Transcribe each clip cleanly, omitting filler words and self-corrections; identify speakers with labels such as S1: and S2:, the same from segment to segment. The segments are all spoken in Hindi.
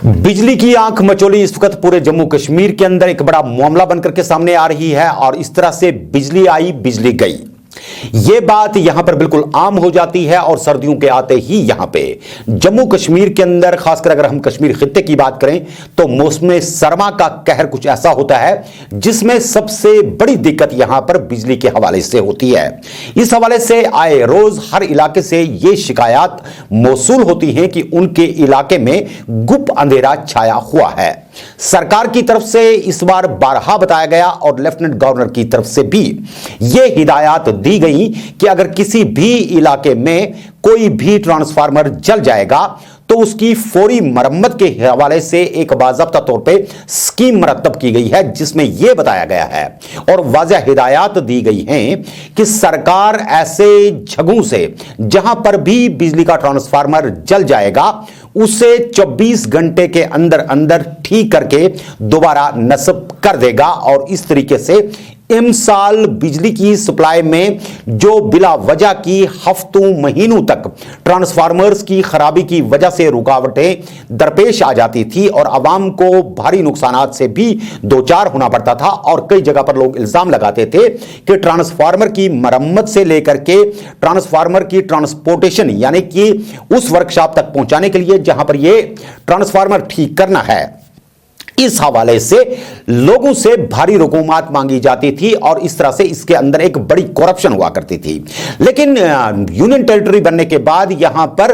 S1: बिजली की आंख मचोली इस वक्त पूरे जम्मू कश्मीर के अंदर एक बड़ा मामला बनकर के सामने आ रही है और इस तरह से बिजली आई बिजली गई। यह बात यहां पर बिल्कुल आम हो जाती है और सर्दियों के आते ही यहां पे जम्मू कश्मीर के अंदर, खासकर अगर हम कश्मीर खित्ते की बात करें तो मौसम सरमा का कहर कुछ ऐसा होता है जिसमें सबसे बड़ी दिक्कत यहां पर बिजली के हवाले से होती है। इस हवाले से आए रोज हर इलाके से यह शिकायत मौसूल होती हैं कि उनके इलाके में गुप्त अंधेरा छाया हुआ है। सरकार की तरफ से इस बार बारहा बताया गया और लेफ्टिनेंट गवर्नर की तरफ से भी यह हिदायत दी गई कि अगर किसी भी इलाके में कोई भी ट्रांसफार्मर जल जाएगा तो उसकी फौरी मरम्मत के हवाले से एक बाज़ाब्ता तौर पे स्कीम मरतब की गई है जिसमें यह बताया गया है और वाज़ेह हिदायत दी गई हैं कि सरकार ऐसे जगहों से जहां पर भी बिजली का ट्रांसफार्मर जल जाएगा उसे 24 घंटे के अंदर अंदर ठीक करके दोबारा नस्ब कर देगा और इस तरीके से इमसाल बिजली की सप्लाई में जो बिला वजह की हफ्तों महीनों तक ट्रांसफार्मर्स की खराबी की वजह से रुकावटें दरपेश आ जाती थी और आवाम को भारी नुकसानात से भी दो चार होना पड़ता था और कई जगह पर लोग इल्जाम लगाते थे कि ट्रांसफार्मर की मरम्मत से लेकर के ट्रांसफार्मर की ट्रांसपोर्टेशन यानी कि उस वर्कशॉप तक पहुंचाने के लिए जहां पर यह ट्रांसफार्मर ठीक करना है, इस हवाले से लोगों से भारी रकूमात मांगी जाती थी और इस तरह से इसके अंदर एक बड़ी करप्शन हुआ करती थी। लेकिन यूनियन टेरिटरी बनने के बाद यहां पर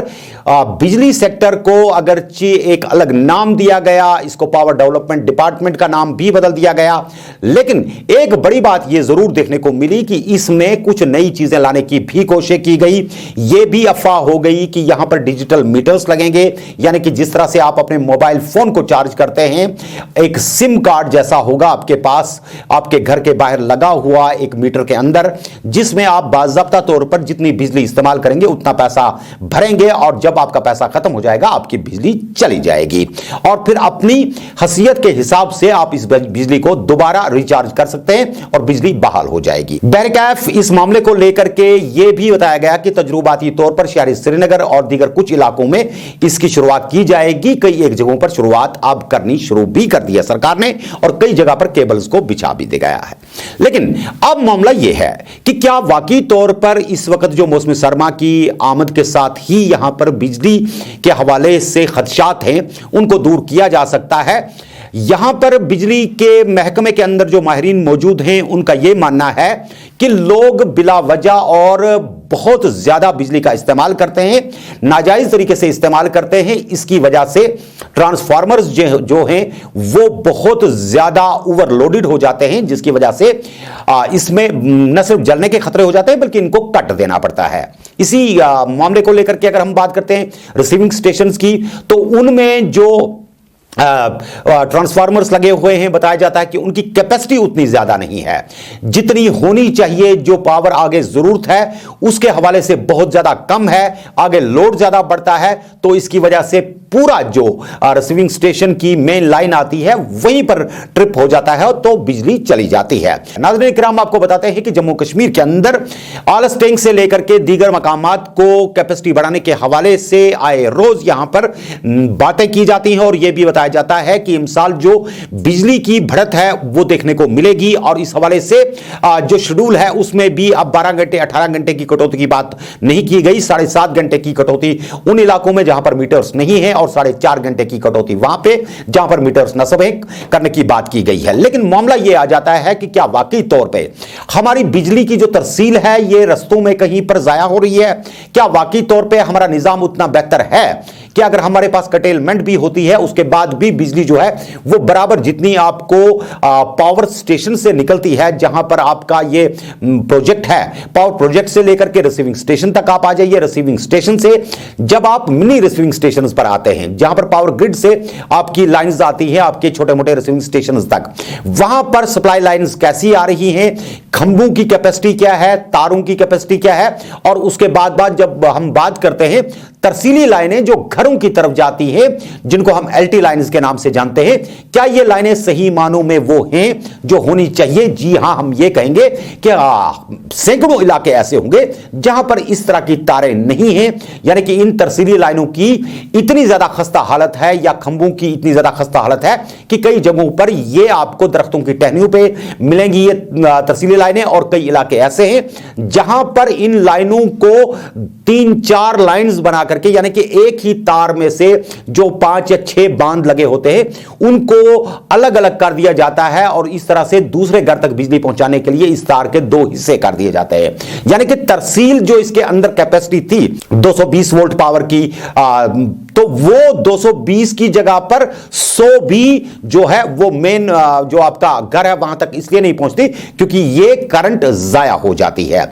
S1: बिजली सेक्टर को अगरचे एक अलग नाम दिया गया, इसको पावर डेवलपमेंट डिपार्टमेंट का नाम भी बदल दिया गया, लेकिन एक बड़ी बात यह जरूर देखने को मिली कि इसमें कुछ नई चीजें लाने की भी कोशिश की गई। यह भी अफवाह हो गई कि यहां पर डिजिटल मीटर्स लगेंगे, यानी कि जिस तरह से आप अपने मोबाइल फोन को चार्ज करते हैं एक सिम कार्ड जैसा होगा आपके पास, आपके घर के बाहर लगा हुआ एक मीटर के अंदर, जिसमें आप बाज़ाब्ता तौर पर जितनी बिजली इस्तेमाल करेंगे उतना पैसा भरेंगे और जब आपका पैसा खत्म हो जाएगा आपकी बिजली चली जाएगी और फिर अपनी हैसियत के हिसाब से आप इस बिजली को दोबारा रिचार्ज कर सकते हैं और बिजली बहाल हो जाएगी। बहरकैफ इस मामले को लेकर के यह भी बताया गया कि तजुर्बाती तौर पर शहरी श्रीनगर और दीगर कुछ इलाकों में इसकी शुरुआत की जाएगी। कई एक जगहों पर शुरुआत अब करनी शुरू भी कर दिया सरकार ने और कई जगह पर केबल्स को बिछा भी दिया गया है। लेकिन अब मामला यह है कि क्या वाकई तौर पर इस वक्त जो मौसम सरमा की आमद के साथ ही यहां पर बिजली के हवाले से खदशात हैं उनको दूर किया जा सकता है। यहां पर बिजली के महकमे के अंदर जो माहिरीन मौजूद हैं उनका यह मानना है कि लोग बिला वजह और बहुत ज्यादा बिजली का इस्तेमाल करते हैं, नाजायज तरीके से इस्तेमाल करते हैं। इसकी वजह से ट्रांसफार्मर्स जो हैं वो बहुत ज्यादा ओवरलोडेड हो जाते हैं, जिसकी वजह से इसमें न सिर्फ जलने के खतरे हो जाते हैं बल्कि इनको कट देना पड़ता है। इसी मामले को लेकर के अगर हम बात करते हैं रिसीविंग स्टेशंस की, तो उनमें जो ट्रांसफार्मर्स लगे हुए हैं बताया जाता है कि उनकी कैपेसिटी उतनी ज्यादा नहीं है जितनी होनी चाहिए। जो पावर आगे जरूरत है उसके हवाले से बहुत ज्यादा कम है, आगे लोड ज्यादा बढ़ता है, तो इसकी वजह से पूरा जो रिसीविंग स्टेशन की मेन लाइन आती है वहीं पर ट्रिप हो जाता है तो बिजली चली जाती है। नाज़रीन किराम, आपको बताते हैं कि जम्मू कश्मीर के अंदर आलस टैंक से लेकर के दीगर मकामात को कैपेसिटी बढ़ाने के हवाले से आए रोज यहां पर बातें की जाती हैं और यह भी बताया जाता है कि इमसाल जो बिजली की बढ़त है वो देखने को मिलेगी और इस हवाले से जो शेड्यूल है उसमें भी अब 12 घंटे 18 घंटे की कटौती की बात नहीं की गई। 7.5 घंटे की कटौती उन इलाकों में जहां पर मीटर्स नहीं है और 4.5 घंटे की कटौती वहां पे जहां पर मीटर्स नस्ब करने की बात की गई है। लेकिन मामला यह आ जाता है कि क्या वाकई तौर पे हमारी बिजली की जो तरसील है ये रस्तों में कहीं पर जाया हो रही है? क्या वाकई तौर पे हमारा निजाम उतना बेहतर है कि अगर हमारे पास कटेलमेंट भी होती है उसके बाद भी बिजली जो है वो बराबर जितनी आपको पावर स्टेशन से निकलती है, जहां पर आपका ये प्रोजेक्ट है, पावर प्रोजेक्ट से लेकर के रिसीविंग स्टेशन तक आप आ जाइए, रिसीविंग स्टेशन से जब आप मिनी रिसीविंग स्टेशन पर आते हैं जहां पर पावर ग्रिड से आपकी लाइंस आती हैं आपके छोटे मोटे रिसीविंग स्टेशन तक, वहां पर सप्लाई लाइंस कैसी आ रही हैं, खंभों की कैपेसिटी क्या है, तारों की कैपेसिटी क्या है, और उसके बाद जब हम बात करते हैं तरसीली लाइनें जो घरों की तरफ जाती है, जिनको हम एलटी लाइन्स के नाम से जानते हैं, क्या ये लाइनें सही मानों में वो हैं जो होनी चाहिए? जी हां, हम ये कहेंगे कि सैकड़ों इलाके ऐसे होंगे जहां पर इस तरह की तारें नहीं हैं, यानी कि इन तरसीली लाइनों की इतनी ज्यादा खस्ता हालत है या खंभों की इतनी ज्यादा खस्ता हालत है कि कई जगहों पर ये आपको दरख्तों की टहनियों पे मिलेंगी ये तरसीली लाइनें, और कई इलाके ऐसे हैं जहां पर इन लाइनों को 3-4 लाइंस बना करके, यानी कि एक ही तार में से जो 5 या 6 बांध लगे होते हैं उनको अलग अलग कर दिया जाता है, और इस तरह से दूसरे घर तक बिजली पहुंचाने के लिए इस तार के 2 हिस्से कर दिए जाते हैं। यानी कि तरसील जो इसके अंदर कैपेसिटी थी 220 वोल्ट पावर की, तो वो 220 की जगह पर 100 भी जो है वो मेन जो आपका घर है वहां तक इसलिए नहीं पहुंचती क्योंकि ये करंट जाया हो जाती है।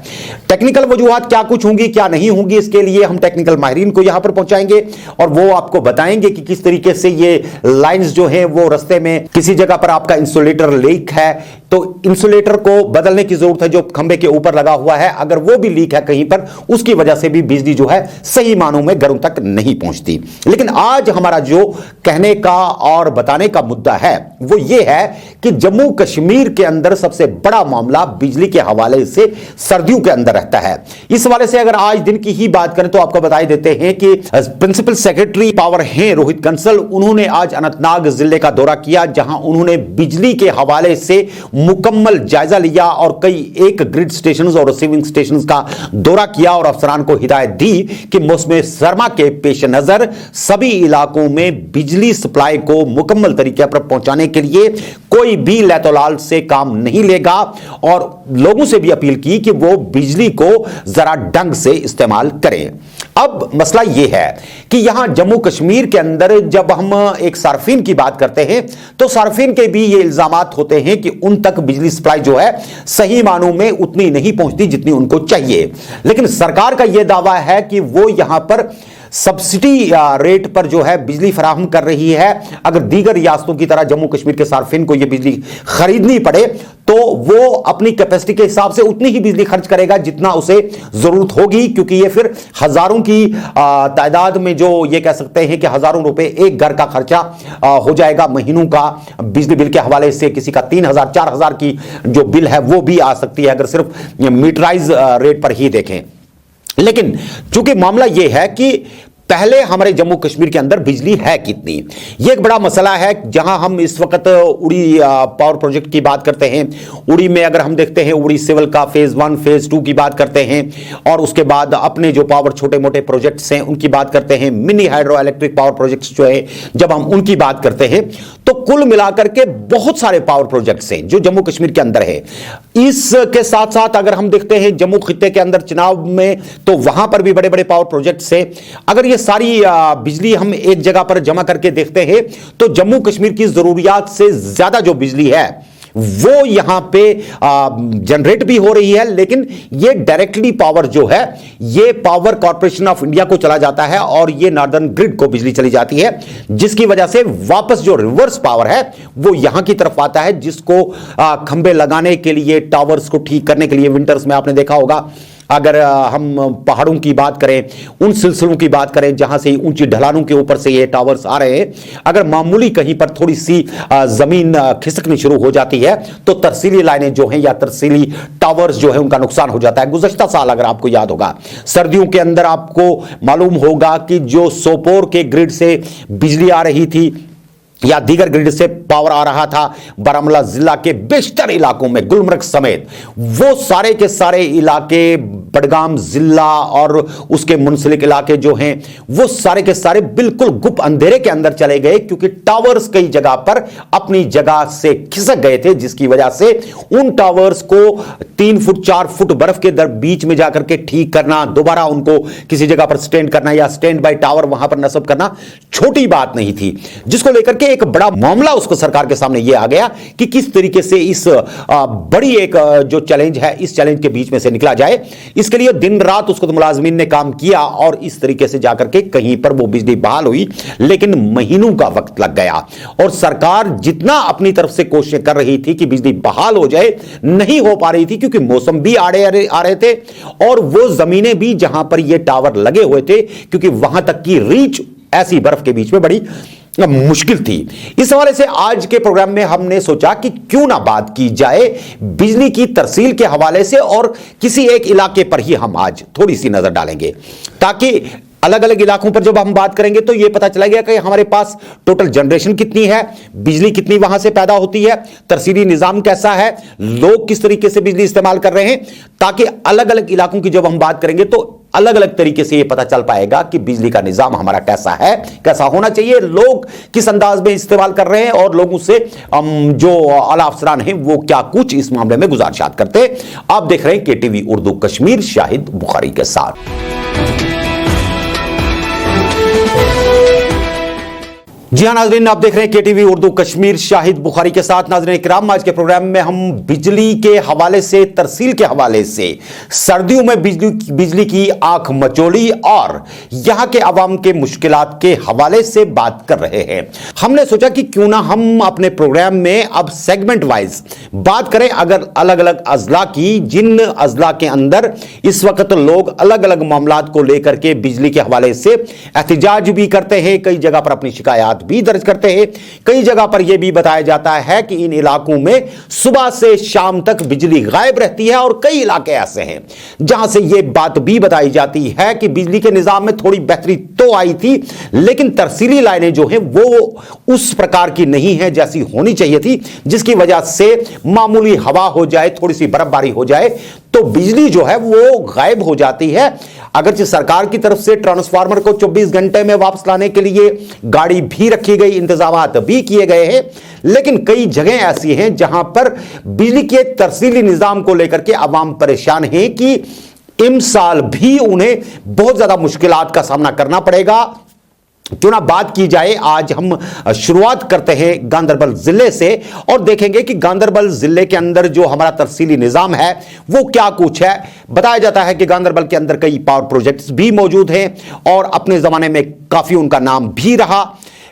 S1: टेक्निकल वजूहात क्या कुछ होंगी क्या नहीं होंगी, इसके लिए हम टेक्निकल माहिरीन को यहां पर पहुंचाएंगे और वो आपको बताएंगे कि किस तरीके से ये लाइंस जो है वो रास्ते में किसी जगह पर आपका इंसुलेटर लीक है तो इंसुलेटर को बदलने की जरूरत है जो खंबे के ऊपर लगा हुआ है, अगर वो भी लीक है कहीं पर उसकी वजह से भी बिजली जो है सही मानों में घरों तक नहीं पहुंचती। लेकिन आज हमारा जो कहने का और बताने का मुद्दा है वो ये है कि जम्मू कश्मीर के अंदर सबसे बड़ा मामला बिजली के हवाले से सर्दियों के अंदर रहता है। इस हवाले से अगर आज दिन की ही बात करें तो आपको बताई देते हैं कि प्रिंसिपल सेक्रेटरी पावर हैं रोहित कंसल, उन्होंने आज अनंतनाग जिले का दौरा किया जहां उन्होंने बिजली के हवाले से मुकम्मल जायजा लिया और कई एक ग्रिड स्टेशन और रिसीविंग स्टेशन का दौरा किया और अफसरान को हिदायत दी कि मौसम सरमा के पेश नजर सभी इलाकों में बिजली सप्लाई को मुकम्मल तरीके पर पहुंचाने के लिए कोई भी लैतोलाल से काम नहीं लेगा और लोगों से भी अपील की कि वो बिजली को जरा ढंग से इस्तेमाल करें। अब मसला यह है कि यहां जम्मू कश्मीर के अंदर जब हम एक सार्फिन की बात करते हैं तो सार्फिन के भी ये इल्जामात होते हैं कि उन तक बिजली सप्लाई जो है सही मानों में उतनी नहीं पहुंचती जितनी उनको चाहिए। लेकिन सरकार का यह दावा है कि वो यहां पर सब्सिडी रेट पर जो है बिजली फराहम कर रही है। अगर दीगर रियासतों की तरह जम्मू कश्मीर के सार्फिन को यह बिजली खरीदनी पड़े तो वो अपनी कैपेसिटी के हिसाब से उतनी ही बिजली खर्च करेगा जितना उसे जरूरत होगी, क्योंकि ये फिर हजारों की तादाद में जो ये कह सकते हैं कि हजारों रुपए एक घर का खर्चा हो जाएगा महीनों का बिजली बिल के हवाले से। किसी का 3000 4000 की जो बिल है वो भी आ सकती है अगर सिर्फ मीटराइज रेट पर ही देखें। लेकिन चूंकि मामला यह है कि पहले हमारे जम्मू कश्मीर के अंदर बिजली है कितनी, यह एक बड़ा मसला है। जहां हम इस वक्त उड़ी पावर प्रोजेक्ट की बात करते हैं, उड़ी में अगर हम देखते हैं उड़ी सिविल का फेज 1 फेज 2 की बात करते हैं और उसके बाद अपने जो पावर छोटे मोटे प्रोजेक्ट्स हैं उनकी बात करते हैं, mini hydro electric power projects जो है जब हम उनकी बात करते हैं तो कुल मिलाकर के बहुत सारे पावर प्रोजेक्ट्स हैं जो जम्मू कश्मीर के अंदर है। इसके साथ साथ अगर हम देखते हैं जम्मू खित्ते के अंदर चुनाव में तो वहां पर भी बड़े बड़े पावर प्रोजेक्ट्स हैं। अगर ये सारी बिजली हम एक जगह पर जमा करके देखते हैं तो जम्मू कश्मीर की जरूरियात से ज्यादा जो बिजली है वो यहां पे जनरेट भी हो रही है, लेकिन ये डायरेक्टली पावर जो है ये पावर कॉर्पोरेशन ऑफ इंडिया को चला जाता है और ये नॉर्दर्न ग्रिड को बिजली चली जाती है, जिसकी वजह से वापस जो रिवर्स पावर है वो यहां की तरफ आता है, जिसको खंबे लगाने के लिए टावर्स को ठीक करने के लिए विंटर्स में आपने देखा होगा अगर हम पहाड़ों की बात करें, उन सिलसिलों की बात करें जहां से ऊंची ढलानों के ऊपर से ये टावर्स आ रहे हैं, अगर मामूली कहीं पर थोड़ी सी जमीन खिसकनी शुरू हो जाती है तो तरसीली लाइनें जो हैं या तरसीली टावर्स जो है उनका नुकसान हो जाता है। गुज़श्ता साल अगर आपको याद होगा सर्दियों के अंदर आपको मालूम होगा कि जो सोपोर के ग्रिड से बिजली आ रही थी या दीगर ग्रिड से पावर आ रहा था बारामूला जिला के बेशतर इलाकों में गुलमर्ग समेत, वो सारे के सारे इलाके बडगाम जिला और उसके मुंसलिक इलाके जो हैं वो सारे के सारे बिल्कुल गुप अंधेरे के अंदर चले गए, क्योंकि टावर्स कई जगह पर अपनी जगह से खिसक गए थे, जिसकी वजह से उन टावर्स को 3 फुट 4 फुट बर्फ के बीच में जाकर के ठीक करना, दोबारा उनको किसी जगह पर स्टैंड करना या स्टैंड बाय टावर वहां पर नस्ब करना छोटी बात नहीं थी, जिसको लेकर के एक बड़ा मामला उसको सरकार के सामने यह आ गया कि किस तरीके से इस बड़ी एक जो चैलेंज है इस चैलेंज के बीच में से निकला जाए। इसके लिए दिन रात उसको मुलाजमीन ने काम किया और इस तरीके से जाकर के कहीं पर वो बिजली बहाल हुई, लेकिन महीनों का वक्त लग गया और सरकार जितना अपनी तरफ से कोशिशें कर रही थी कि बिजली बहाल हो जाए, नहीं हो पा रही थी क्योंकि मौसम भी आ रहे थे और वो जमीनें भी जहां पर ये टावर लगे हुए थे, क्योंकि वहां तक की रीच ऐसी बर्फ के बीच में बड़ी मुश्किल थी। इस हवाले से आज के प्रोग्राम में हमने सोचा कि क्यों ना बात की जाए बिजली की तरसील के हवाले से और किसी एक इलाके पर ही हम आज थोड़ी सी नजर डालेंगे, ताकि अलग अलग इलाकों पर जब हम बात करेंगे तो यह पता चला गया कि हमारे पास टोटल जनरेशन कितनी है, बिजली कितनी वहां से पैदा होती है, तरसीली निजाम कैसा है, लोग किस तरीके से बिजली इस्तेमाल कर रहे हैं, ताकि अलग अलग इलाकों की जब हम बात करेंगे तो अलग अलग तरीके से यह पता चल पाएगा कि बिजली का निजाम हमारा कैसा है, कैसा होना चाहिए, लोग किस अंदाज में इस्तेमाल कर रहे हैं और लोगों से जो आला अफसरान हैं वो क्या कुछ इस मामले में गुजारिशात करते हैं। आप देख रहे हैं केटीवी उर्दू कश्मीर शाहिद बुखारी के साथ। जी हां नाजरीन, आप देख रहे हैं केटीवी उर्दू कश्मीर शाहिद बुखारी के साथ। नाजरीन किराम, आज के प्रोग्राम में हम बिजली के हवाले से, तरसील के हवाले से, सर्दियों में बिजली की आंख मचोली और यहां के अवाम के मुश्किलात के हवाले से बात कर रहे हैं। हमने सोचा कि क्यों ना हम अपने प्रोग्राम में अब सेगमेंट वाइज बात करें अगर अलग अलग अजला की, जिन अजला के अंदर इस वक्त लोग अलग अलग मामलात को लेकर के बिजली के हवाले से एहतिजाज भी करते हैं, कई जगह पर अपनी शिकायत भी दर्ज करते हैं, कई जगह पर यह भी बताया जाता है कि इन इलाकों में सुबह से शाम तक बिजली गायब रहती है और कई इलाके ऐसे हैं जहां से यह बात भी बताई जाती है कि बिजली के निजाम में थोड़ी बेहतरी तो आई थी, लेकिन तरसीली लाइनें जो हैं वो उस प्रकार की नहीं है जैसी होनी चाहिए थी, जिसकी वजह से मामूली हवा हो जाए, थोड़ी सी बर्फबारी हो जाए तो बिजली जो है वो गायब हो जाती है। अगरचे सरकार की तरफ से ट्रांसफार्मर को 24 घंटे में वापस लाने के लिए गाड़ी भी रखी गई, इंतजामात भी किए गए हैं, लेकिन कई जगह ऐसी हैं जहां पर बिजली के तरसीली निजाम को लेकर के आवाम परेशान है कि इमसाल भी उन्हें बहुत ज्यादा मुश्किलात का सामना करना पड़ेगा। क्यों ना बात की जाए, आज हम शुरुआत करते हैं गांदरबल जिले से और देखेंगे कि गांदरबल जिले के अंदर जो हमारा तरसीली निजाम है वो क्या कुछ है। बताया जाता है कि गांदरबल के अंदर कई पावर प्रोजेक्ट्स भी मौजूद हैं और अपने जमाने में काफी उनका नाम भी रहा।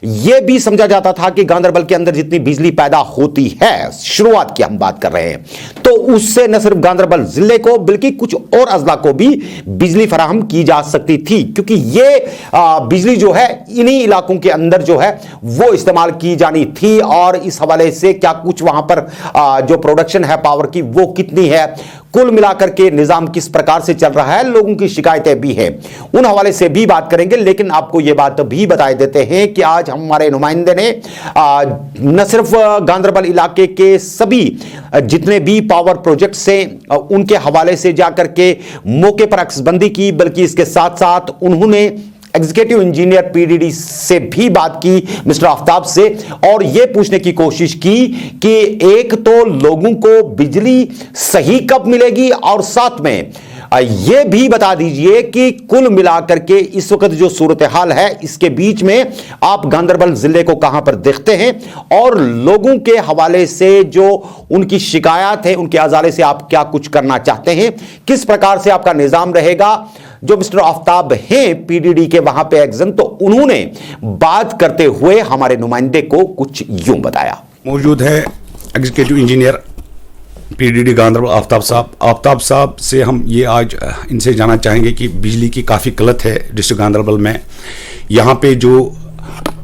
S1: यह भी समझा जाता था कि गांदरबल के अंदर जितनी बिजली पैदा होती है, शुरुआत की हम बात कर रहे हैं, तो उससे न सिर्फ गांदरबल जिले को बल्कि कुछ और अजला को भी बिजली फराहम की जा सकती थी, क्योंकि यह बिजली जो है इन्हीं इलाकों के अंदर जो है वो इस्तेमाल की जानी थी। और इस हवाले से क्या कुछ वहां पर जो प्रोडक्शन है पावर की वो कितनी है, कुल मिलाकर के निजाम किस प्रकार से चल रहा है, लोगों की शिकायतें भी हैं, उन हवाले से भी बात करेंगे। लेकिन आपको यह बात भी बताए देते हैं कि आज हमारे नुमाइंदे ने न सिर्फ गांदरबल इलाके के सभी जितने भी पावर प्रोजेक्ट्स हैं उनके हवाले से जाकर के मौके पर अक्सबंदी की, बल्कि इसके साथ साथ उन्होंने एग्जीक्यूटिव इंजीनियर पीडीडी से भी बात की, मिस्टर आफ्ताब से, और यह पूछने की कोशिश की कि एक तो लोगों को बिजली सही कब मिलेगी और साथ में यह भी बता दीजिए कि कुल मिलाकर के इस वक्त जो सूरत हाल है इसके बीच में आप गांदरबल जिले को कहां पर देखते हैं और लोगों के हवाले से जो उनकी शिकायत है उनके हवाले से आप क्या कुछ करना चाहते हैं, किस प्रकार से आपका निजाम रहेगा। जो मिस्टर आफ्ताब हैं पीडीडी के वहां पे एग्जन, तो उन्होंने बात करते हुए हमारे नुमाइंदे को कुछ यूं बताया।
S2: मौजूद है executive engineer PDD Ganderbal Aftab साहब से हम ये आज इनसे जानना चाहेंगे कि बिजली की काफ़ी किल्लत है डिस्ट्रिक्ट गांदरबल में। यहाँ पे जो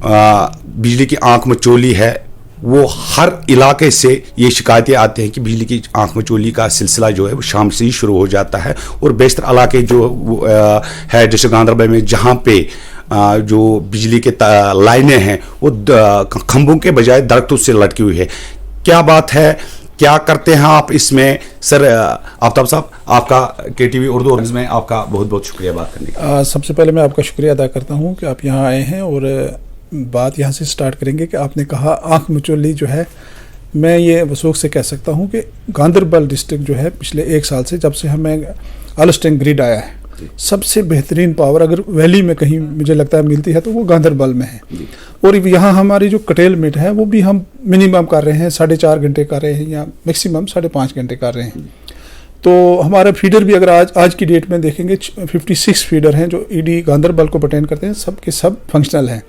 S2: बिजली की आंख मचोली है वो हर इलाके से ये शिकायतें आती हैं कि बिजली की आंख मचोली का सिलसिला जो है वो शाम से ही शुरू हो जाता है और बेशतर इलाके जो है डिस्ट्रिक्ट गांदरबल में जहाँ पे जो बिजली के लाइनें हैं वो खंभों के बजाय दरख्तों से लटकी हुई है। क्या बात है, क्या करते हैं आप इसमें? सर आफ्ताब साहब, आपका केटीवी उर्दू में आपका बहुत बहुत शुक्रिया बात करने का।
S3: सबसे पहले मैं आपका शुक्रिया अदा करता हूं कि आप यहां आए हैं और बात यहां से स्टार्ट करेंगे कि आपने कहा आंख मचोली जो है, मैं ये वसूख से कह सकता हूं कि गांदरबल डिस्ट्रिक्ट जो है पिछले 1 साल से जब से हमें अलस्टेंग ग्रिड आया है, सबसे बेहतरीन पावर अगर वैली में कहीं मुझे लगता है मिलती है तो वो गांदरबल में है। और यहाँ हमारी जो कटेलमेंट है वो भी हम मिनिमम कर रहे हैं 4.5 घंटे कर रहे हैं या मैक्सिमम 5.5 घंटे कर रहे हैं। तो हमारा फीडर भी अगर आज की डेट में देखेंगे 56 फीडर हैं जो ईडी गांधरबल को पर्टेन करते हैं, सब के सब फंक्शनल हैं।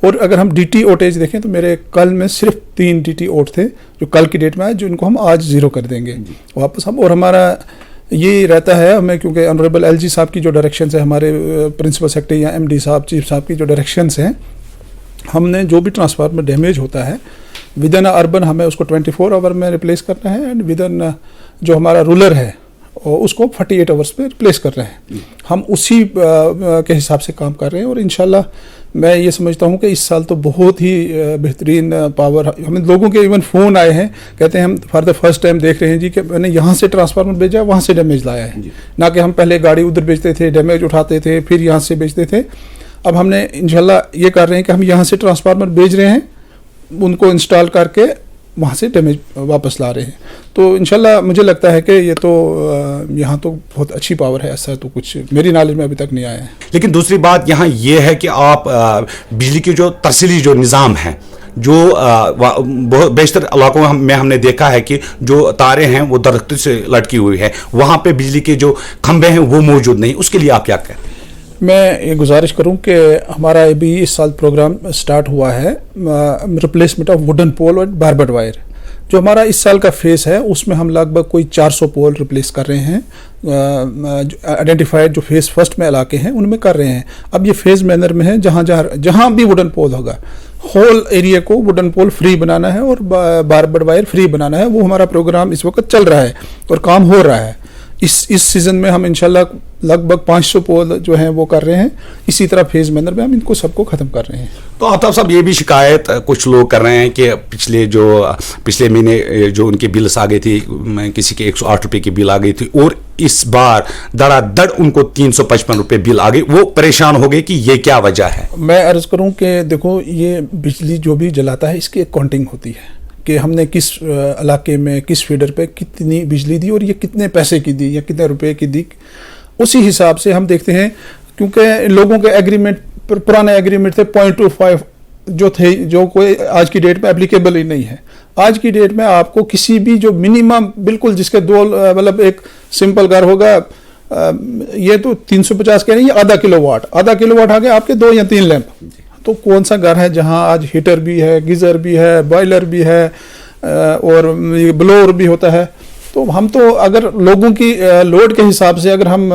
S3: और अगर हम डीटी ओटेज देखें तो मेरे कल में सिर्फ 3 डीटी ओट थे जो कल की डेट में आए, जिनको हम आज ज़ीरो कर देंगे वापस हम। और हमारा ये रहता है हमें, क्योंकि ऑनरेबल एलजी साहब की जो डायरेक्शंस है, हमारे प्रिंसिपल सेक्रेटरी या एमडी साहब, चीफ साहब की जो डायरेक्शंस हैं, हमने जो भी ट्रांसफार्मर डैमेज होता है विद इन अर्बन हमें उसको 24 आवर में रिप्लेस करना है, एंड विद इन जो हमारा रूरल है और उसको 48 आवर्स में रिप्लेस कर रहे हैं। हम उसी के हिसाब से काम कर रहे हैं और इंशाल्लाह मैं ये समझता हूँ कि इस साल तो बहुत ही बेहतरीन पावर, हमें लोगों के इवन फ़ोन आए हैं, कहते हैं हम फॉर द फर्स्ट टाइम देख रहे हैं जी कि मैंने यहाँ से ट्रांसफार्मर भेजा, वहाँ से डैमेज लाया है, ना कि हम पहले गाड़ी उधर भेजते थे, डैमेज उठाते थे, फिर यहाँ से भेजते थे। अब हमने इंशाल्लाह ये कर रहे हैं कि हम यहाँ से ट्रांसफार्मर भेज रहे हैं, उनको इंस्टॉल करके वहाँ से डैमेज वापस ला रहे हैं। तो इंशाल्लाह मुझे लगता है कि ये तो यहाँ तो बहुत अच्छी पावर है, ऐसा तो कुछ मेरी नॉलेज में अभी तक नहीं आया है।
S2: लेकिन दूसरी बात यहाँ ये है कि आप बिजली की जो तरसीली जो निज़ाम है, जो बहुत बेशतर इलाकों में हमने देखा है कि जो तारे हैं वो दरख्त से लटकी हुई है, वहाँ पे बिजली के जो खंभे हैं वो मौजूद नहीं, उसके लिए आप क्या कहते हैं?
S3: मैं ये गुजारिश करूं कि हमारा अभी इस साल प्रोग्राम स्टार्ट हुआ है रिप्लेसमेंट ऑफ वुडन पोल और बारबेड वायर। जो हमारा इस साल का फेज़ है उसमें हम लगभग कोई 400 पोल रिप्लेस कर रहे हैं, आइडेंटिफाइड जो फेज़ फर्स्ट में इलाके हैं उनमें कर रहे हैं। अब ये फेज़ मैनर में है, जहाँ भी वुडन पोल होगा होल एरिया को वुडन पोल फ्री बनाना है और बारबेड वायर फ्री बनाना है। वो हमारा प्रोग्राम इस वक्त चल रहा है और काम हो रहा है। इस सीज़न में हम इंशाल्लाह लगभग 500 पोल जो हैं वो कर रहे हैं। इसी तरह फेज मैनर में हम इनको सबको ख़त्म कर रहे हैं।
S2: तो आफ्ताब साहब, ये भी शिकायत कुछ लोग कर रहे हैं कि पिछले महीने जो उनके बिल्स आ गई थी, किसी के 108 रुपये की बिल आ गई थी और इस बार धड़ाधड़ उनको 355 रुपये बिल आ गई, वो परेशान हो गए कि ये क्या वजह है?
S3: मैं अर्ज़ करूँ कि देखो, ये बिजली जो भी जलाता है इसकी एक काउंटिंग होती है कि हमने किस इलाके में किस फीडर पे कितनी बिजली दी और ये कितने पैसे की दी या कितने रुपए की दी। उसी हिसाब से हम देखते हैं, क्योंकि लोगों के एग्रीमेंट पुराने एग्रीमेंट थे 0.25 जो थे, जो कोई आज की डेट में एप्लीकेबल ही नहीं है। आज की डेट में आपको किसी भी जो मिनिमम बिल्कुल जिसके दो मतलब एक सिंपल घर होगा, ये तो 350 कह रहे हैं, आधा किलोवाट आ गया आपके 2 या 3 लैंप। तो कौन सा घर है जहां आज हीटर भी है, गीज़र भी है, बॉयलर भी है और ब्लोअर भी होता है। तो हम तो अगर लोगों की लोड के हिसाब से अगर हम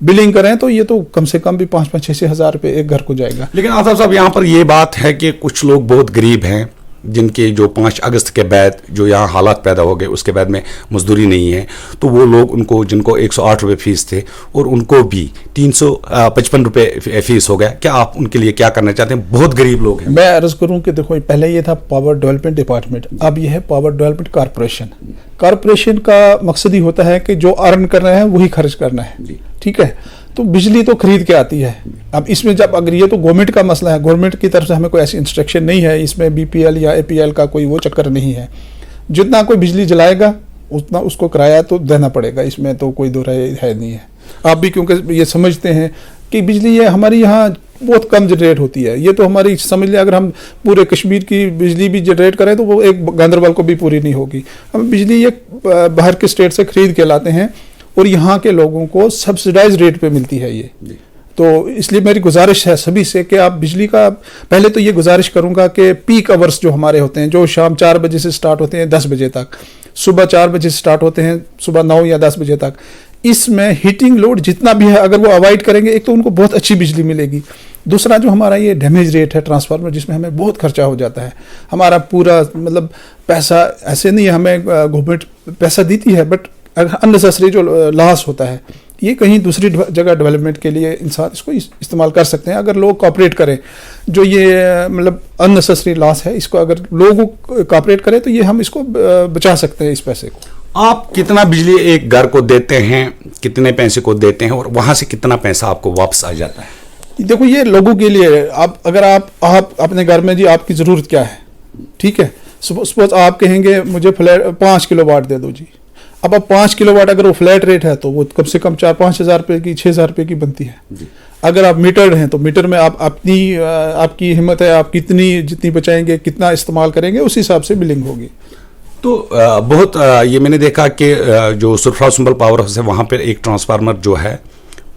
S3: बिलिंग करें तो ये तो कम से कम भी 5-6 हज़ार रुपये एक घर को जाएगा।
S2: लेकिन आफ्ताब साहब, यहाँ पर ये बात है कि कुछ लोग बहुत गरीब हैं जिनके जो 5 अगस्त के बाद जो यहाँ हालात पैदा हो गए उसके बाद में मजदूरी नहीं है, तो वो लोग जिनको 108 रुपये फीस थे और उनको भी 355 रुपये फीस हो गया। क्या आप उनके लिए क्या करना चाहते हैं? बहुत गरीब लोग हैं।
S3: मैं अर्ज करूं कि देखो, पहले ये था पावर डेवलपमेंट डिपार्टमेंट, अब ये है पावर डेवलपमेंट कारपोरेशन का मकसद ही होता है कि जो अर्न करना है वही खर्च करना है। ठीक है, तो बिजली तो खरीद के आती है। अब इसमें जब अगर ये तो गवर्नमेंट का मसला है, गवर्नमेंट की तरफ से हमें कोई ऐसी इंस्ट्रक्शन नहीं है, इसमें बीपीएल या एपीएल का कोई वो चक्कर नहीं है। जितना कोई बिजली जलाएगा उतना उसको किराया तो देना पड़ेगा, इसमें तो कोई दो राय है नहीं है। आप भी क्योंकि ये समझते हैं कि बिजली ये हमारी यहाँ बहुत कम जनरेट होती है, ये तो हमारी समझ लिया अगर हम पूरे कश्मीर की बिजली भी जनरेट करें तो वो एक गांधरबल को भी पूरी नहीं होगी। हम बिजली ये बाहर के स्टेट से खरीद के लाते हैं और यहाँ के लोगों को सब्सिडाइज रेट पे मिलती है ये। तो इसलिए मेरी गुजारिश है सभी से कि आप बिजली का, पहले तो ये गुजारिश करूँगा कि पीक आवर्स जो हमारे होते हैं, जो शाम 4 बजे से स्टार्ट होते हैं 10 बजे तक, सुबह 4 बजे से स्टार्ट होते हैं सुबह 9 या 10 बजे तक, इसमें हीटिंग लोड जितना भी है अगर वो अवॉइड करेंगे, एक तो उनको बहुत अच्छी बिजली मिलेगी। दूसरा जो हमारा ये डैमेज रेट है ट्रांसफार्मर, जिसमें हमें बहुत खर्चा हो जाता है, हमारा पूरा मतलब पैसा ऐसे नहीं, हमें गवर्नमेंट पैसा देती है बट अननेसेसरी जो लॉस होता है ये कहीं दूसरी जगह डेवलपमेंट के लिए इंसान इसको इस्तेमाल कर सकते हैं अगर लोग कॉपरेट करें। जो ये मतलब अननेसेसरी लॉस है, इसको अगर लोग कॉपरेट करें तो ये हम इसको बचा सकते हैं इस पैसे को।
S2: आप कितना बिजली एक घर को देते हैं, कितने पैसे को देते हैं और वहां से कितना पैसा आपको वापस आ जाता है?
S3: देखो, ये लोगों के लिए, आप अगर आप अपने घर में जी आपकी ज़रूरत क्या है, ठीक है, सपोज आप कहेंगे मुझे फ्लैट 5 किलोवाट दे दो जी। अब 5 किलोवाट अगर वो फ्लैट रेट है तो वो कम से कम 4-5 हज़ार रुपये की 6 हज़ार रुपये की बनती है। अगर आप मीटर्ड हैं तो मीटर में आप आपकी हिम्मत है, आप जितनी बचाएंगे, कितना इस्तेमाल करेंगे, उस हिसाब से बिलिंग होगी।
S2: तो बहुत ये मैंने देखा कि जो सुरफरा सुंबल पावर हाउस है वहाँ पर एक ट्रांसफार्मर जो है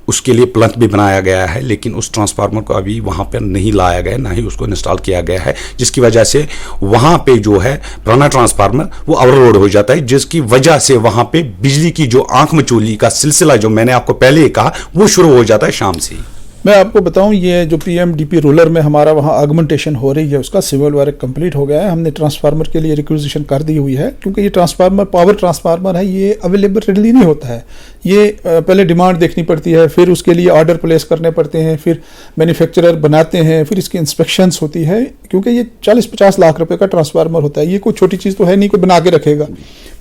S2: उसके लिए प्लंथ भी बनाया गया है, लेकिन उस ट्रांसफार्मर को अभी वहाँ पर नहीं लाया गया, ना ही उसको इंस्टॉल किया गया है, जिसकी वजह से वहाँ पे जो है पुराना ट्रांसफार्मर वो ओवरलोड हो जाता है, जिसकी वजह से वहाँ पे बिजली की जो आंख मचोली का सिलसिला जो मैंने आपको पहले ही कहा वो शुरू हो जाता है शाम से ही।
S3: मैं आपको बताऊं, ये जो पीएमडीपी रूरल में हमारा वहाँ आगमेंटेशन हो रही है उसका सिविल वर्क कंप्लीट हो गया है। हमने ट्रांसफार्मर के लिए रिक्विजिशन कर दी हुई है, क्योंकि ये ट्रांसफार्मर पावर ट्रांसफार्मर है, ये अवेलेबल रेडली नहीं होता है। ये पहले डिमांड देखनी पड़ती है, फिर उसके लिए ऑर्डर प्लेस करने पड़ते हैं, फिर मैन्युफैक्चरर बनाते हैं, फिर इसकी इंस्पेक्शंस होती है, क्योंकि ये 40-50 लाख रुपए का ट्रांसफार्मर होता है। ये कोई छोटी चीज़ तो है नहीं, कोई बना के रखेगा।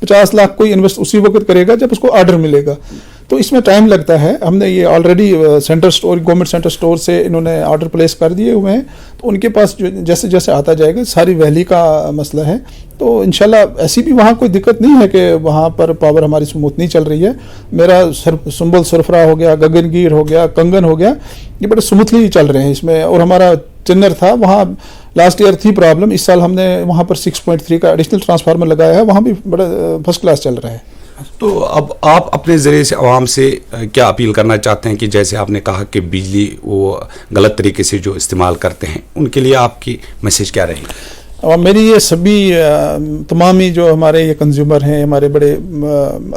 S3: 50 लाख कोई इन्वेस्ट उसी वक्त करेगा जब उसको ऑर्डर मिलेगा, तो इसमें टाइम लगता है। हमने ये already centre store, government centre store से इन्होंने ऑर्डर प्लेस कर दिए हुए हैं, तो उनके पास जो जैसे जैसे आता जाएगा, सारी वैली का मसला है, तो इंशाल्लाह ऐसी भी वहाँ कोई दिक्कत नहीं है कि वहाँ पर पावर हमारी स्मूथ नहीं चल रही है। मेरा सुंबल सुरफरा हो गया, गगनगीर हो गया, कंगन हो गया, ये बड़े स्मूथली चल रहे हैं इसमें। और हमारा चिन्नर था, वहाँ लास्ट ईयर थी प्रॉब्लम, इस साल हमने वहाँ पर 6.3 का एडिशनल ट्रांसफार्मर लगाया है, वहाँ भी बड़ा फर्स्ट क्लास चल रहा है।
S2: तो अब आप अपने ज़रिए से आवाम से क्या अपील करना चाहते हैं कि जैसे आपने कहा कि बिजली वो गलत तरीके से जो इस्तेमाल करते हैं, उनके लिए आपकी मैसेज क्या रहेगी?
S3: और मेरी ये सभी तमाम ही जो हमारे ये कंज्यूमर हैं, हमारे बड़े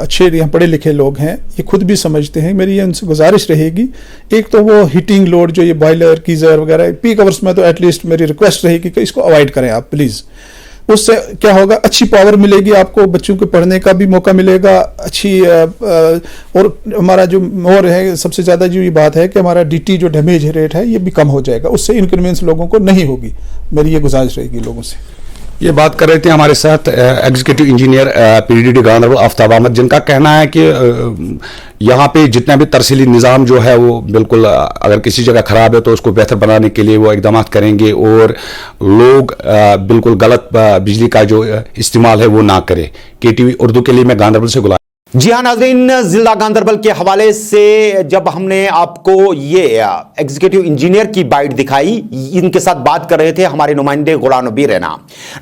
S3: अच्छे यहाँ पढ़े लिखे लोग हैं, ये खुद भी समझते हैं। मेरी ये उनसे गुजारिश रहेगी, एक तो वो हीटिंग लोड जो ये बॉयलर गीज़र वगैरह पीक आवर्स में, तो एटलीस्ट मेरी रिक्वेस्ट रहेगी कि इसको अवॉइड करें आप प्लीज़। उससे क्या होगा, अच्छी पावर मिलेगी आपको, बच्चों को पढ़ने का भी मौका मिलेगा, अच्छी और हमारा जो और है सबसे ज़्यादा जो ये बात है कि हमारा डीटी जो डैमेज रेट है ये भी कम हो जाएगा, उससे इनकन्वीनियंस लोगों को नहीं होगी। मेरी ये गुजारिश रहेगी लोगों से।
S2: ये बात कर रहे थे हमारे साथ executive engineer PDD Ganderbal Aftab Ahmad, जिनका कहना है कि यहाँ पे जितना भी तरसीली निज़ाम जो है वो बिल्कुल अगर किसी जगह ख़राब है तो उसको बेहतर बनाने के लिए वो इक़दाम करेंगे, और लोग बिल्कुल गलत बिजली का जो इस्तेमाल है वो ना करें। KTV उर्दू के लिए मैं गांधरबल से गुलाम।
S1: जी हाँ नाज़रीन, जिला गांधरबल के हवाले से जब हमने आपको ये एग्जीक्यूटिव इंजीनियर की बाइट दिखाई, इनके साथ बात कर रहे थे हमारे नुमाइंदे गुलाम नबी रैना।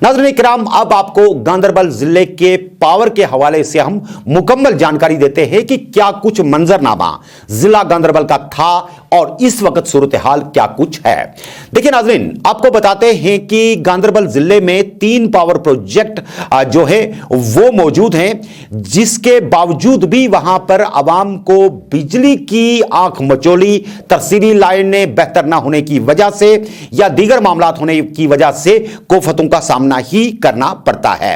S1: नाज़रीन किराम, अब आपको गांधरबल जिले के पावर के हवाले से हम मुकम्मल जानकारी देते हैं कि क्या कुछ मंजरनामा जिला गांधरबल का था और इस वक्त सूरत हाल क्या कुछ है। देखिए नाज़रीन, आपको बताते हैं कि गांधरबल जिले में 3 पावर प्रोजेक्ट जो है वो मौजूद हैं, जिसके बावजूद भी वहां पर आवाम को बिजली की आंख मचोली, तरसीली लाइनें बेहतर ना होने की वजह से या दीगर मामलात होने की वजह से कोफतों का सामना ही करना पड़ता है।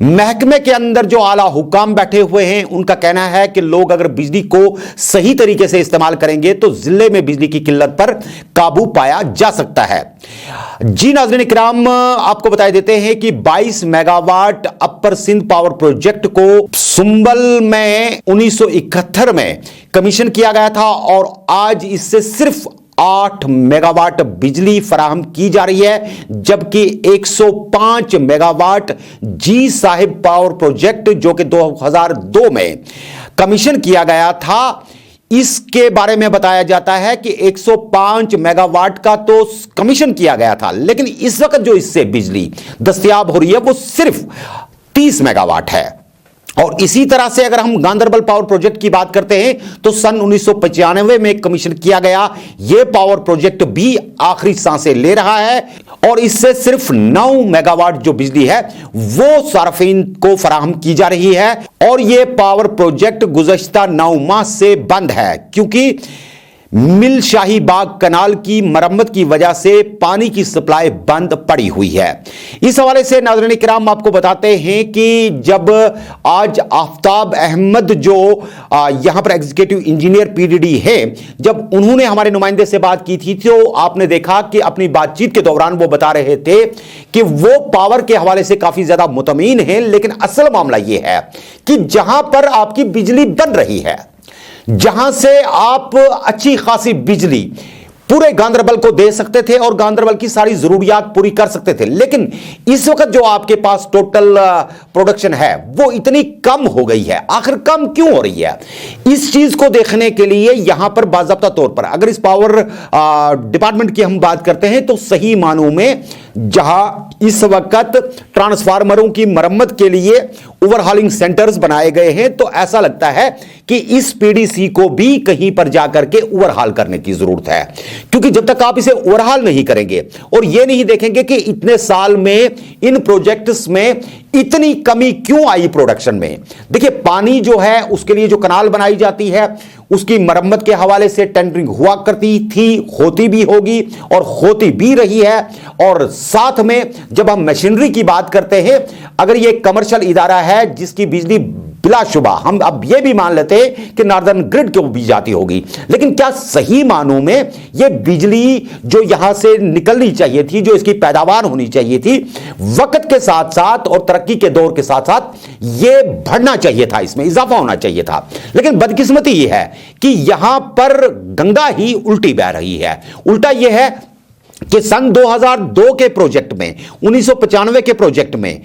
S1: महकमे के अंदर जो आला हुकाम बैठे हुए हैं, उनका कहना है कि लोग अगर बिजली को सही तरीके से इस्तेमाल करेंगे तो जिले में बिजली की किल्लत पर काबू पाया जा सकता है। जी नाज़रीन इकराम, आपको बता देते हैं कि 22 मेगावाट अपर सिंध पावर प्रोजेक्ट को सुंबल में 1971 में कमीशन किया गया था और आज इससे सिर्फ 8 मेगावाट बिजली फराहम की जा रही है, जबकि 105 मेगावाट जी साहिब पावर प्रोजेक्ट जो कि 2002 में कमीशन किया गया था, इसके बारे में बताया जाता है कि 105 मेगावाट का तो कमीशन किया गया था, लेकिन इस वक्त जो इससे बिजली दस्तयाब हो रही है वो सिर्फ 30 मेगावाट है। और इसी तरह से अगर हम गांधरबल पावर प्रोजेक्ट की बात करते हैं तो सन 1995 में कमीशन किया गया यह पावर प्रोजेक्ट भी आखिरी सांसें ले रहा है और इससे सिर्फ 9 मेगावाट जो बिजली है वो सार्फिन को फराहम की जा रही है। और यह पावर प्रोजेक्ट गुज़श्ता 9 माह से बंद है, क्योंकि मिल शाही बाग कनाल की मरम्मत की वजह से पानी की सप्लाई बंद पड़ी हुई है। इस हवाले से नाज़रीन किराम आपको बताते हैं कि जब आज आफ्ताब अहमद जो यहां पर एग्जीक्यूटिव इंजीनियर पीडीडी है, जब उन्होंने हमारे नुमाइंदे से बात की थी तो आपने देखा कि अपनी बातचीत के दौरान वो बता रहे थे कि वो पावर के हवाले से काफी ज्यादा मुतमईन है, लेकिन असल मामला यह है कि जहां पर आपकी बिजली बन रही है, जहां से आप अच्छी खासी बिजली पूरे गांदरबल को दे सकते थे और गांदरबल की सारी जरूरियात पूरी कर सकते थे। लेकिन इस वक्त जो आपके पास टोटल प्रोडक्शन है वो इतनी कम हो गई है। आखिर कम क्यों हो रही है? इस चीज को देखने के लिए यहां पर बाज़ाब्ता तौर पर अगर इस पावर डिपार्टमेंट की हम बात करते हैं तो सही मानों में जहां इस वक्त ट्रांसफार्मरों की मरम्मत के लिए ओवरहॉलिंग सेंटर्स बनाए गए हैं, तो ऐसा लगता है कि इस पीडीसी को भी कहीं पर जाकर के ओवरहॉल करने की जरूरत है। क्योंकि जब तक आप इसे ओवरहॉल नहीं करेंगे और यह नहीं देखेंगे कि इतने साल में इन प्रोजेक्ट्स में इतनी कमी क्यों आई प्रोडक्शन में। देखिए, पानी जो है उसके लिए जो कनाल बनाई जाती है उसकी मरम्मत के हवाले से टेंडरिंग हुआ करती थी, होती भी होगी और होती भी रही है। और साथ में जब हम मशीनरी की बात करते हैं, अगर यह कमर्शियल इदारा है जिसकी बिजली बिलाशुबा हम अब यह भी मान लेते हैं कि नॉर्दर्न ग्रिड को भी जाती होगी, लेकिन क्या सही मानों में यह बिजली जो यहां से निकलनी चाहिए थी, जो इसकी पैदावार होनी चाहिए थी, वक्त के साथ साथ और तरक्की के दौर के साथ साथ यह बढ़ना चाहिए था, इसमें इजाफा होना चाहिए था। लेकिन बदकिस्मती यह है कि यहां पर गंगा ही उल्टी बह रही है। उल्टा यह है कि सन 2002 के प्रोजेक्ट में, 1995 के प्रोजेक्ट में,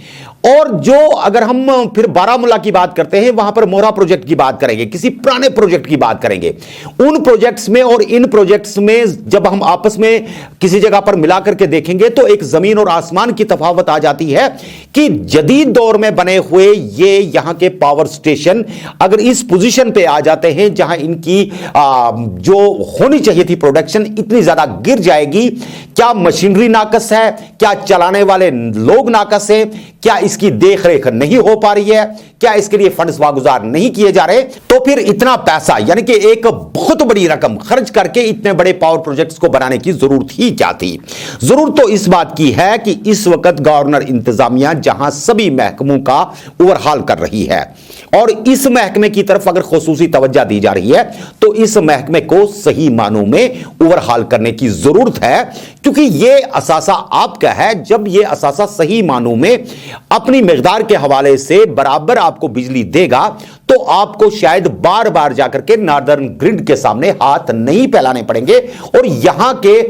S1: और जो अगर हम फिर बारामूला की बात करते हैं, वहां पर मोहरा प्रोजेक्ट की बात करेंगे, किसी पुराने प्रोजेक्ट की बात करेंगे, उन प्रोजेक्ट्स में और इन प्रोजेक्ट्स में जब हम आपस में किसी जगह पर मिलाकर के देखेंगे तो एक जमीन और आसमान की तफावत आ जाती है कि जदीद दौर में बने हुए ये यहां के पावर स्टेशन अगर इस पोजीशन पे आ जाते हैं जहां इनकी जो होनी चाहिए थी प्रोडक्शन इतनी ज्यादा गिर जाएगी। क्या मशीनरी नाकस है? क्या चलाने वाले लोग नाकस हैं? क्या इसकी देखरेख नहीं हो पा रही है? क्या इसके लिए फंड्स वागुजार नहीं किए जा रहे? तो फिर इतना पैसा, यानी कि एक बहुत बड़ी रकम खर्च करके इतने बड़े पावर प्रोजेक्ट्स को बनाने की जरूरत ही क्या थी? जरूरत तो इस बात की है कि इस वक्त गवर्नर इंतजामिया जहां सभी महकमों का ओवरहॉल कर रही है और इस महकमे की तरफ अगर खुसूसी तवज्जो दी जा रही है तो इस महकमे को सही मानों में ओवरहॉल करने की जरूरत है, क्योंकि यह असासा आपका है। जब यह असासा सही मानों में अपनी मिकदार के हवाले से बराबर आपको बिजली देगा तो आपको शायद बार बार जाकर के नॉर्दर्न ग्रिड के सामने हाथ नहीं फैलाने पड़ेंगे और यहां के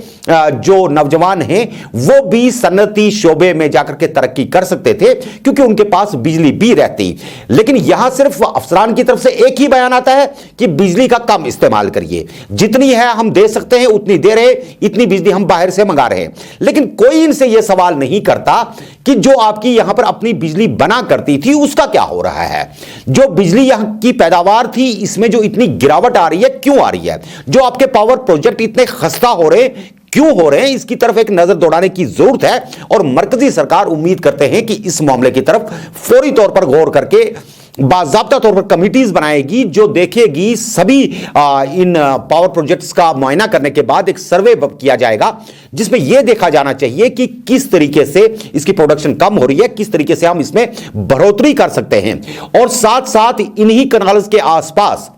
S1: जो नौजवान हैं वो भी सनती शोबे में जाकर के तरक्की कर सकते थे क्योंकि उनके पास बिजली भी रहती। लेकिन यहां सिर्फ अफसरान की तरफ से एक ही बयान आता है कि बिजली का कम इस्तेमाल करिए, जितनी है हम दे सकते हैं उतनी दे रहे, इतनी बिजली हम बाहर से मंगा रहे हैं। लेकिन कोई इनसे यह सवाल नहीं करता कि जो आपकी यहां पर अपनी बिजली बना करती थी उसका क्या हो रहा है। जो बिजली यहां की पैदावार थी इसमें जो इतनी गिरावट आ रही है क्यों आ रही है? जो आपके पावर प्रोजेक्ट इतने खस्ता हो रहे क्यों हो रहे हैं? इसकी तरफ एक नजर दौड़ाने की जरूरत है और मरकजी सरकार उम्मीद करते हैं कि इस मामले की तरफ फौरी तौर पर गौर करके बाज़ाब्ता तौर पर कमिटीज बनाएगी जो देखेगी सभी इन पावर प्रोजेक्ट्स का मुआयना करने के बाद एक सर्वे किया जाएगा जिसमें यह देखा जाना चाहिए कि किस तरीके से इसकी प्रोडक्शन कम हो रही है, किस तरीके से हम इसमें बढ़ोतरी कर सकते हैं। और साथ साथ इन्हीं कनाल्स के आसपास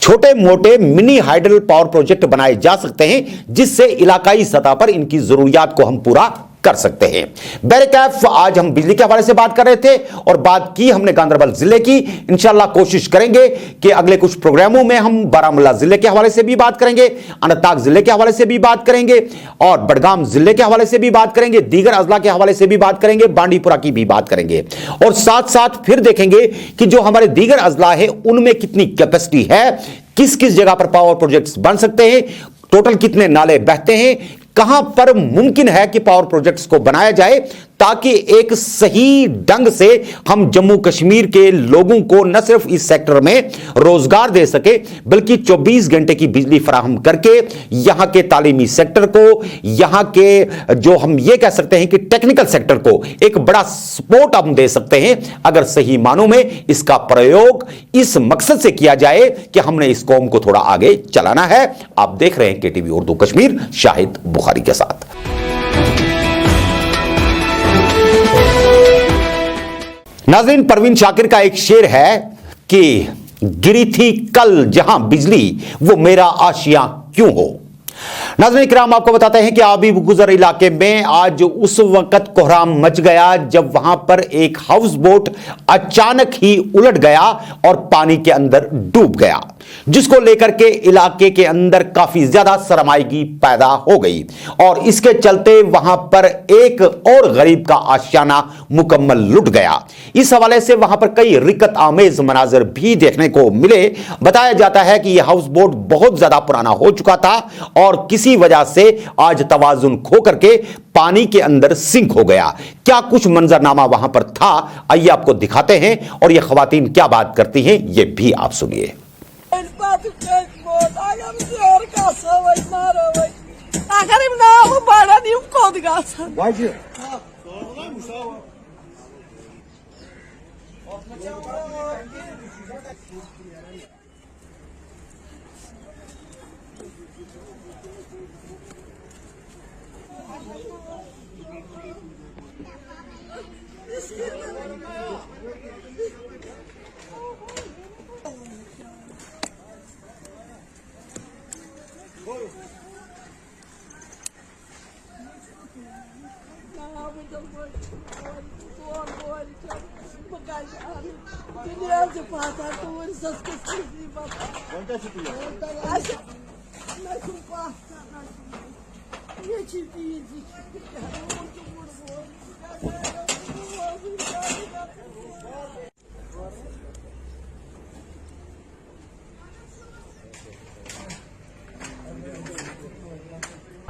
S1: छोटे मोटे मिनी हाइडल पावर प्रोजेक्ट बनाए जा सकते हैं जिससे इलाकाई सतह पर इनकी जरूरियात को हम पूरा कर सकते हैं। बैरकैफ आज हम बिजली के हवाले से बात कर रहे थे और बात की हमने गांदरबल जिले की। इंशाल्लाह कोशिश करेंगे कि अगले कुछ प्रोग्रामों में हम बारामूला जिले के हवाले से भी बात करेंगे, अनंतनाग जिले के हवाले से भी बात करेंगे और बडगाम जिले के हवाले से भी बात करेंगे, दीगर अजला के हवाले से भी बात करेंगे, बांडीपुरा की भी बात करेंगे और साथ साथ फिर देखेंगे कि जो हमारे दीगर अजला है उनमें कितनी कैपेसिटी है, किस किस जगह पर पावर प्रोजेक्ट्स बन सकते हैं, टोटल कितने नाले बहते हैं, कहां पर मुमकिन है कि पावर प्रोजेक्ट्स को बनाया जाए ताकि एक सही ढंग से हम जम्मू कश्मीर के लोगों को न सिर्फ इस सेक्टर में रोजगार दे सके बल्कि 24 घंटे की बिजली फराहम करके यहां के तालीमी सेक्टर को, यहां के जो हम ये कह सकते हैं कि टेक्निकल सेक्टर को एक बड़ा सपोर्ट हम दे सकते हैं अगर सही मानों में इसका प्रयोग इस मकसद से किया जाए कि हमने इस कौम को थोड़ा आगे चलाना है। आप देख रहे हैं केटीवी उर्दू कश्मीर, शाहिद बुखारी के साथ। नाज़रीन, परवीन शाकिर का एक शेर है कि गिरी थी कल जहां बिजली वो मेरा आशियां क्यों हो। नाज़रीन इकराम, आपको बताते हैं कि आबी गुजर इलाके में आज उस वक्त कोहराम मच गया जब वहां पर एक हाउस बोट अचानक ही उलट गया और पानी के अंदर डूब गया। जिसको लेकर के इलाके के अंदर काफी ज्यादा सरमाएगी पैदा हो गई और इसके चलते वहां पर एक और गरीब का आशियाना मुकम्मल लुट गया। इस हवाले से वहां पर कई रिकत आमेज मनाजिर भी देखने को मिले। बताया जाता है कि यह हाउस बोट बहुत ज्यादा पुराना हो चुका था और किसी वजह से आज तवाजुन खो करके पानी के अंदर सिंक हो गया। क्या कुछ मंजरनामा वहां पर था, आइए आपको दिखाते हैं और ये खवातीन क्या बात करती हैं ये भी आप सुनिए।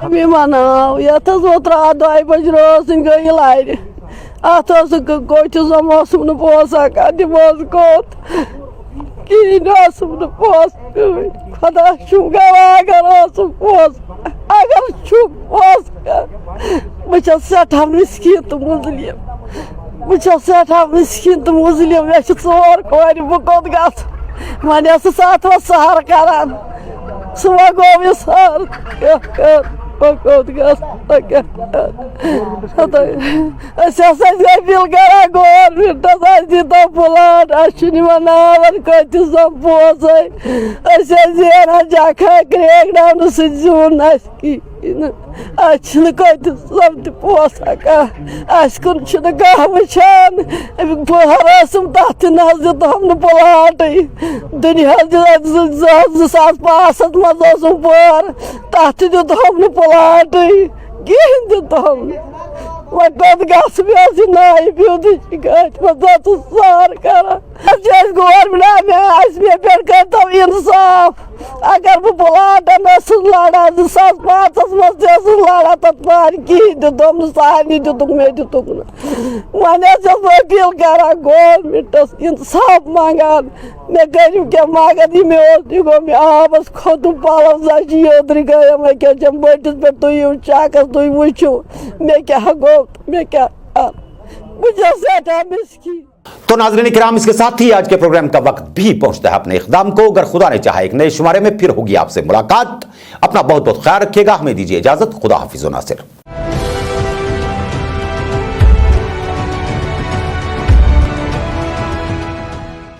S4: मी मनाव यथ ओत्र 2 बजे रोज गई लाइन अत गोटिस मौसम पोसा दिमोज कोत कहीं पोस खुदा गवा अगर पोस अगर पोस बह सठा मिस्किन तो मुजलिम बह सठा मिस्किन तो मुजलिम मे 4 कोर बह कोत गस वन साथ सहर करान सह गो सहर अपील करा गवर्नमेंटस दीता प्लाट नावन कतिस पोस जेना जखा क्रेक डाउन सून कतिस पोस कुन कह वुचान हरसम तथ नज दितम प्लाट दुनिया 2005 मज पर तथ दितम प्लाट कहें दितम वह कत गस नाय ब्यूत सार कर गवर्नमेंट मे पे कर इंसाफ अगर बह प्लाट लड़ा 2005 मज लड़ा तथ पान कहीं दितम सारे दितुक मे दितुक वन अपील करा गवर्नमेंटस इंसाफ मंगान मे करू क्या मगर यह गो मे आबस खोतुम पलव सची योद्र गया मे क्या बटिस पे तुम चकस तुम वो मे क्या गो मे क्या मुझे सठा मिस्किन।
S1: तो नाज़रीन किराम, इसके साथ ही आज के प्रोग्राम का वक्त भी पहुंचता है अपने इख्तिताम को। अगर खुदा ने चाहा एक नए शुमारे में फिर होगी आपसे मुलाकात। अपना बहुत बहुत ख्याल रखिएगा। हमें दीजिए इजाजत। खुदा हाफिज़ नासिर।